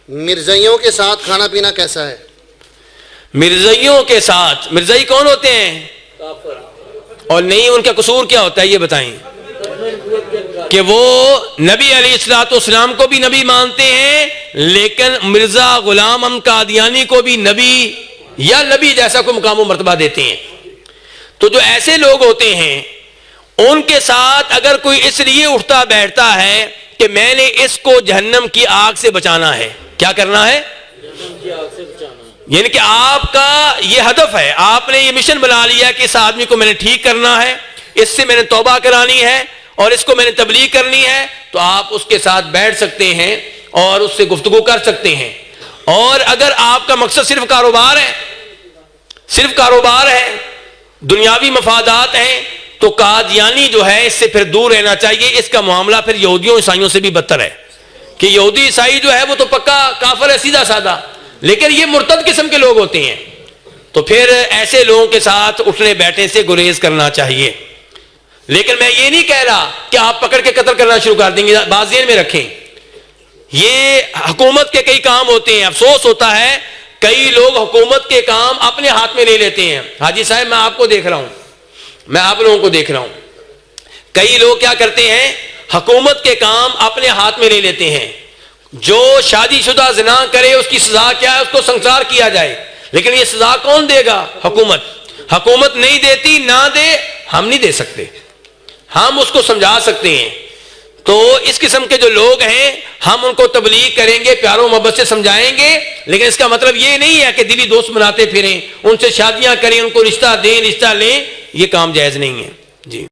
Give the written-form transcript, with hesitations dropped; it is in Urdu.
مرزائیوں کے ساتھ کھانا پینا کیسا ہے؟ مرزائیوں کے ساتھ، مرزائی کون ہوتے ہیں اور نہیں ان کا قصور کیا ہوتا ہے یہ بتائیں؟ کہ وہ نبی علیہ الصلوۃ والسلام کو بھی نبی مانتے ہیں، لیکن مرزا غلام احمد قادیانی کو بھی نبی یا نبی جیسا کوئی مقام و مرتبہ دیتے ہیں۔ تو جو ایسے لوگ ہوتے ہیں ان کے ساتھ اگر کوئی اس لیے اٹھتا بیٹھتا ہے کہ میں نے اس کو جہنم کی آگ سے بچانا ہے، کیا کرنا ہے؟ یعنی کہ آپ کا یہ ہدف ہے، آپ نے یہ مشن بنا لیا کہ اس آدمی کو میں نے ٹھیک کرنا ہے، اس سے میں نے توبہ کرانی ہے اور اس کو میں نے تبلیغ کرنی ہے، تو آپ اس کے ساتھ بیٹھ سکتے ہیں اور اس سے گفتگو کر سکتے ہیں۔ اور اگر آپ کا مقصد صرف کاروبار ہے، صرف کاروبار ہے، دنیاوی مفادات ہیں، تو قادیانی جو ہے اس سے پھر دور رہنا چاہیے۔ اس کا معاملہ پھر یہودیوں عیسائیوں سے بھی بدتر ہے کہ یہودی عیسائی جو ہے وہ تو پکا کافر ہے، سیدھا سادہ، لیکن یہ مرتد قسم کے لوگ ہوتے ہیں، تو پھر ایسے لوگوں کے ساتھ اٹھنے بیٹھنے سے گریز کرنا چاہیے۔ لیکن میں یہ نہیں کہہ رہا کہ آپ پکڑ کے قتل کرنا شروع کر دیں گے، بات ذہن میں رکھیں، یہ حکومت کے کئی کام ہوتے ہیں۔ افسوس ہوتا ہے کئی لوگ حکومت کے کام اپنے ہاتھ میں لے لیتے ہیں۔ حاجی صاحب میں آپ کو دیکھ رہا ہوں، میں آپ لوگوں کو دیکھ رہا ہوں، کئی لوگ کیا کرتے ہیں، حکومت کے کام اپنے ہاتھ میں لے لیتے ہیں۔ جو شادی شدہ زنا کرے اس کی سزا کیا ہے؟ اس کو سنسار کیا جائے، لیکن یہ سزا کون دے گا؟ حکومت۔ حکومت نہیں دیتی، نہ دے، ہم نہیں دے سکتے، ہم اس کو سمجھا سکتے ہیں۔ تو اس قسم کے جو لوگ ہیں ہم ان کو تبلیغ کریں گے، پیار و محبت سے سمجھائیں گے، لیکن اس کا مطلب یہ نہیں ہے کہ دلی دوست بناتے پھریں، ان سے شادیاں کریں، ان کو رشتہ دیں، رشتہ لیں، یہ کام جائز نہیں ہے۔ جی